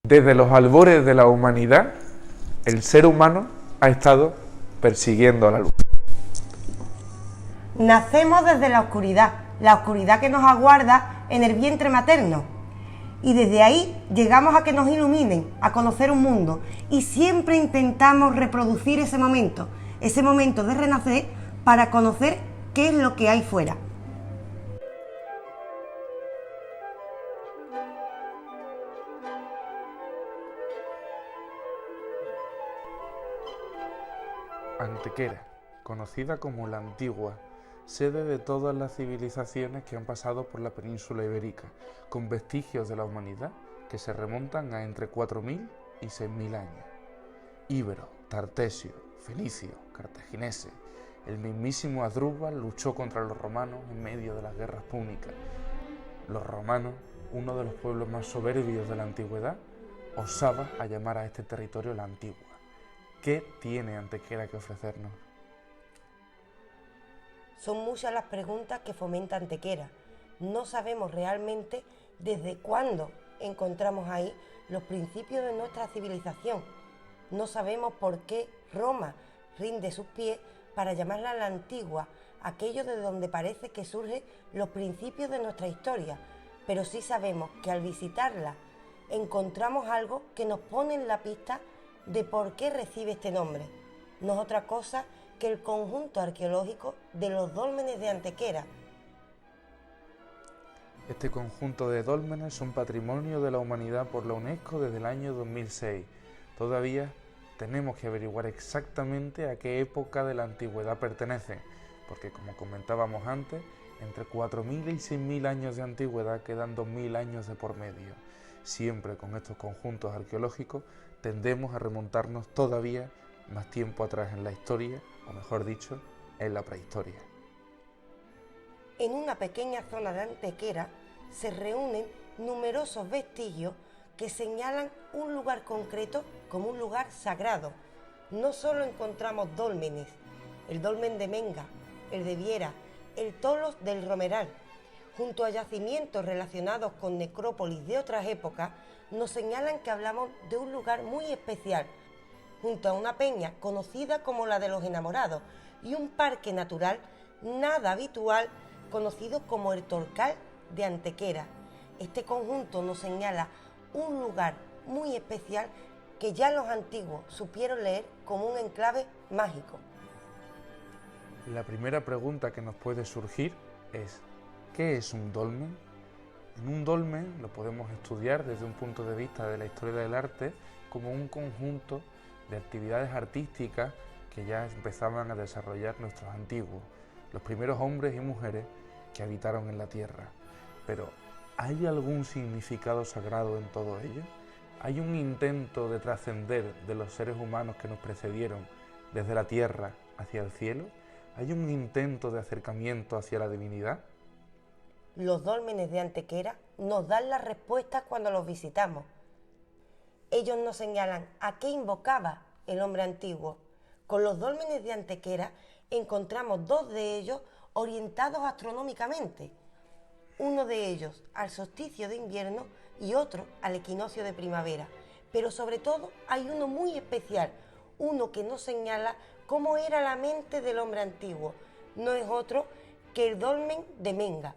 Desde los albores de la humanidad, el ser humano ha estado persiguiendo a la luz. Nacemos desde la oscuridad que nos aguarda en el vientre materno. Y desde ahí llegamos a que nos iluminen, a conocer un mundo. Y siempre intentamos reproducir ese momento de renacer para conocer qué es lo que hay fuera. Antequera, conocida como la Antigua, sede de todas las civilizaciones que han pasado por la península ibérica, con vestigios de la humanidad que se remontan a entre 4.000 y 6.000 años. Íberos, tartesios, fenicios, cartagineses, el mismísimo Asdrúbal luchó contra los romanos en medio de las guerras púnicas. Los romanos, uno de los pueblos más soberbios de la antigüedad, osaba a llamar a este territorio la Antigua. ¿Qué tiene Antequera que ofrecernos? Son muchas las preguntas que fomenta Antequera. No sabemos realmente desde cuándo encontramos ahí los principios de nuestra civilización. No sabemos por qué Roma rinde sus pies para llamarla la Antigua, aquello de donde parece que surgen los principios de nuestra historia. Pero sí sabemos que al visitarla encontramos algo que nos pone en la pista de por qué recibe este nombre. No es otra cosa que el conjunto arqueológico de los dólmenes de Antequera. Este conjunto de dólmenes son patrimonio de la humanidad por la UNESCO desde el año 2006. Todavía tenemos que averiguar exactamente a qué época de la antigüedad pertenecen, porque como comentábamos antes, entre 4.000 y 6.000 años de antigüedad quedan 2.000 años de por medio. Siempre con estos conjuntos arqueológicos tendemos a remontarnos todavía más tiempo atrás en la historia, o mejor dicho, en la prehistoria. En una pequeña zona de Antequera se reúnen numerosos vestigios que señalan un lugar concreto como un lugar sagrado. No solo encontramos dólmenes, el dolmen de Menga, el de Viera, el Tolos del Romeral. Junto a yacimientos relacionados con necrópolis de otras épocas, nos señalan que hablamos de un lugar muy especial, junto a una peña conocida como la de los Enamorados y un parque natural nada habitual conocido como el Torcal de Antequera. Este conjunto nos señala un lugar muy especial que ya los antiguos supieron leer como un enclave mágico. La primera pregunta que nos puede surgir es: ¿qué es un dolmen? En un dolmen lo podemos estudiar desde un punto de vista de la historia del arte como un conjunto de actividades artísticas que ya empezaban a desarrollar nuestros antiguos, los primeros hombres y mujeres que habitaron en la tierra. Pero, ¿hay algún significado sagrado en todo ello? ¿Hay un intento de trascender de los seres humanos que nos precedieron desde la tierra hacia el cielo? ¿Hay un intento de acercamiento hacia la divinidad? Los dólmenes de Antequera nos dan las respuestas cuando los visitamos. Ellos nos señalan a qué invocaba el hombre antiguo. Con los dólmenes de Antequera encontramos dos de ellos orientados astronómicamente. Uno de ellos al solsticio de invierno y otro al equinoccio de primavera. Pero sobre todo hay uno muy especial, uno que nos señala cómo era la mente del hombre antiguo. No es otro que el dolmen de Menga.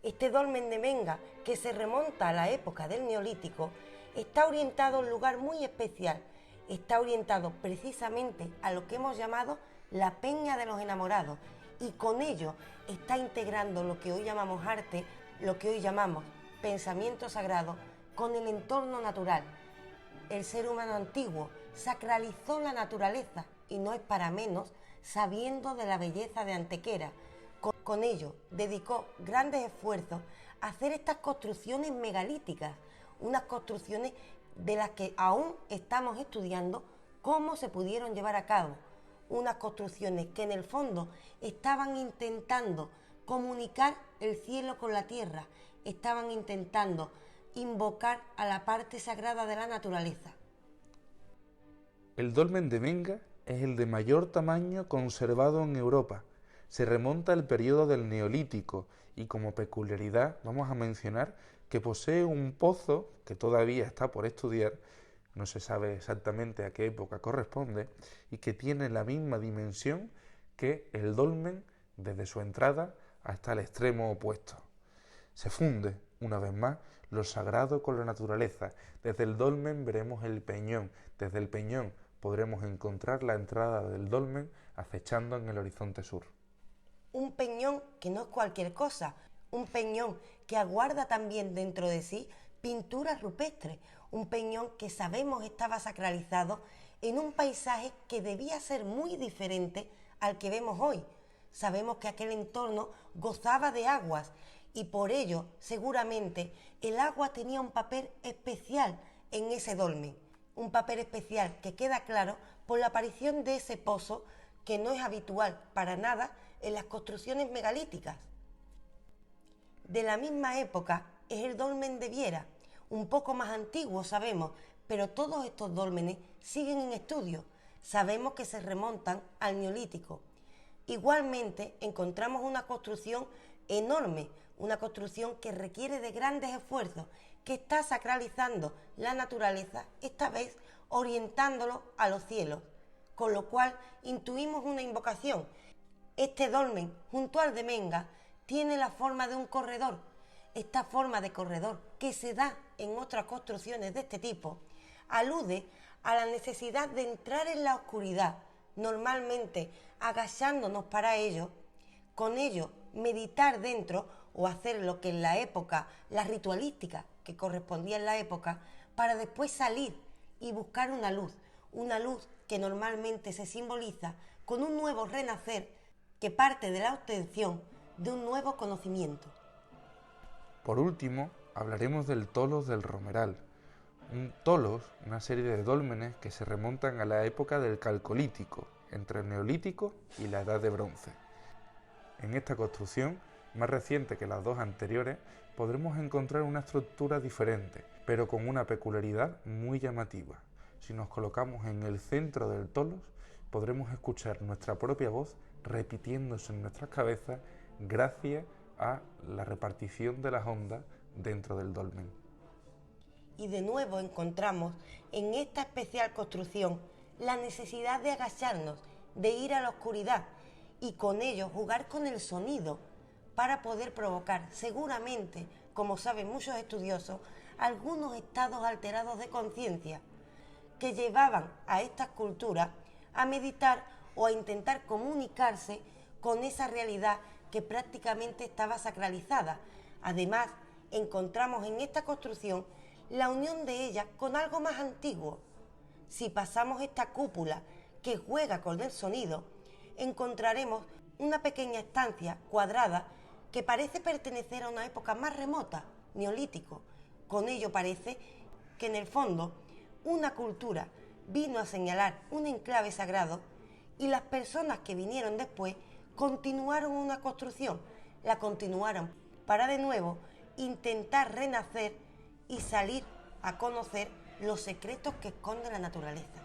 Este dolmen de Menga, que se remonta a la época del Neolítico, está orientado a un lugar muy especial. Está orientado precisamente a lo que hemos llamado la Peña de los Enamorados, y con ello está integrando lo que hoy llamamos arte, lo que hoy llamamos pensamiento sagrado, con el entorno natural. El ser humano antiguo sacralizó la naturaleza, y no es para menos, sabiendo de la belleza de Antequera. Con ello dedicó grandes esfuerzos a hacer estas construcciones megalíticas, unas construcciones de las que aún estamos estudiando cómo se pudieron llevar a cabo, unas construcciones que en el fondo estaban intentando comunicar el cielo con la tierra, estaban intentando invocar a la parte sagrada de la naturaleza. El dolmen de Menga es el de mayor tamaño conservado en Europa. Se remonta al periodo del Neolítico y como peculiaridad vamos a mencionar que posee un pozo que todavía está por estudiar, no se sabe exactamente a qué época corresponde, y que tiene la misma dimensión que el dolmen desde su entrada hasta el extremo opuesto. Se funde, una vez más, lo sagrado con la naturaleza. Desde el dolmen veremos el peñón, desde el peñón podremos encontrar la entrada del dolmen acechando en el horizonte sur. Un peñón que no es cualquier cosa, un peñón que aguarda también dentro de sí pinturas rupestres, un peñón que sabemos estaba sacralizado en un paisaje que debía ser muy diferente al que vemos hoy. Sabemos que aquel entorno gozaba de aguas y por ello seguramente el agua tenía un papel especial en ese dolmen, un papel especial que queda claro por la aparición de ese pozo que no es habitual para nada en las construcciones megalíticas. De la misma época es el dolmen de Viera, un poco más antiguo sabemos, pero todos estos dólmenes siguen en estudio. Sabemos que se remontan al Neolítico. Igualmente encontramos una construcción enorme, una construcción que requiere de grandes esfuerzos, que está sacralizando la naturaleza, esta vez orientándolo a los cielos, con lo cual intuimos una invocación. Este dolmen, junto al de Menga, tiene la forma de un corredor. Esta forma de corredor, que se da en otras construcciones de este tipo, alude a la necesidad de entrar en la oscuridad, normalmente agachándonos para ello, con ello meditar dentro o hacer lo que en la época, la ritualística que correspondía en la época, para después salir y buscar una luz que normalmente se simboliza con un nuevo renacer que parte de la obtención de un nuevo conocimiento. Por último, hablaremos del Tolos del Romeral. Un tolos, una serie de dólmenes que se remontan a la época del Calcolítico, entre el Neolítico y la Edad de Bronce. En esta construcción, más reciente que las dos anteriores, podremos encontrar una estructura diferente, pero con una peculiaridad muy llamativa. Si nos colocamos en el centro del tolos, podremos escuchar nuestra propia voz repitiéndose en nuestras cabezas gracias a la repartición de las ondas dentro del dolmen. Y de nuevo encontramos en esta especial construcción la necesidad de agacharnos, de ir a la oscuridad y con ello jugar con el sonido para poder provocar seguramente, como saben muchos estudiosos, algunos estados alterados de conciencia que llevaban a estas culturas a meditar o a intentar comunicarse con esa realidad que prácticamente estaba sacralizada. Además, encontramos en esta construcción la unión de ella con algo más antiguo. Si pasamos esta cúpula que juega con el sonido, encontraremos una pequeña estancia cuadrada que parece pertenecer a una época más remota, Neolítico. Con ello parece que en el fondo una cultura vino a señalar un enclave sagrado y las personas que vinieron después continuaron una construcción, la continuaron para de nuevo intentar renacer y salir a conocer los secretos que esconde la naturaleza.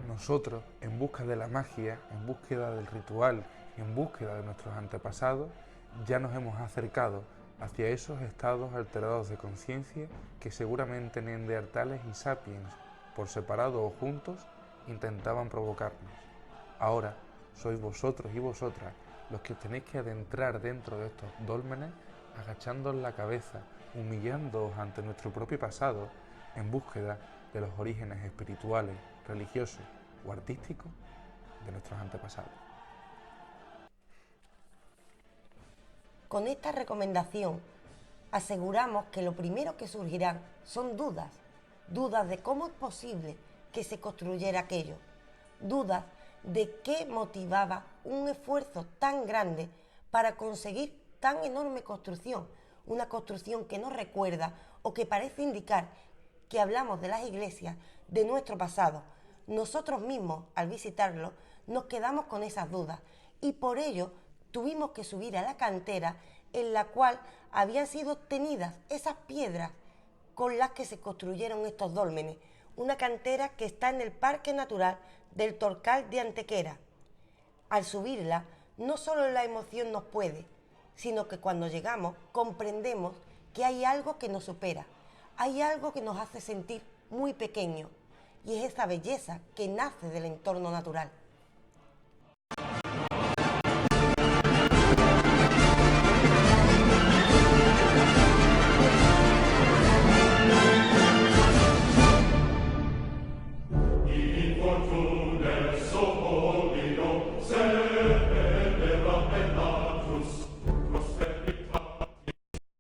Nosotros, en busca de la magia, en búsqueda del ritual, en búsqueda de nuestros antepasados, ya nos hemos acercado hacia esos estados alterados de conciencia que seguramente neandertales y sapiens, por separado o juntos, intentaban provocarnos. Ahora sois vosotros y vosotras los que tenéis que adentrar dentro de estos dólmenes, agachándoos la cabeza, humillándoos ante nuestro propio pasado, en búsqueda de los orígenes espirituales, religiosos o artísticos de nuestros antepasados. Con esta recomendación aseguramos que lo primero que surgirán son dudas de cómo es posible que se construyera aquello, dudas de qué motivaba un esfuerzo tan grande para conseguir tan enorme construcción, una construcción que nos recuerda o que parece indicar que hablamos de las iglesias de nuestro pasado. Nosotros mismos, al visitarlo, nos quedamos con esas dudas y por ello tuvimos que subir a la cantera en la cual habían sido obtenidas esas piedras con las que se construyeron estos dólmenes, una cantera que está en el Parque Natural del Torcal de Antequera. Al subirla, no solo la emoción nos puede, sino que cuando llegamos comprendemos que hay algo que nos supera, hay algo que nos hace sentir muy pequeños, y es esa belleza que nace del entorno natural.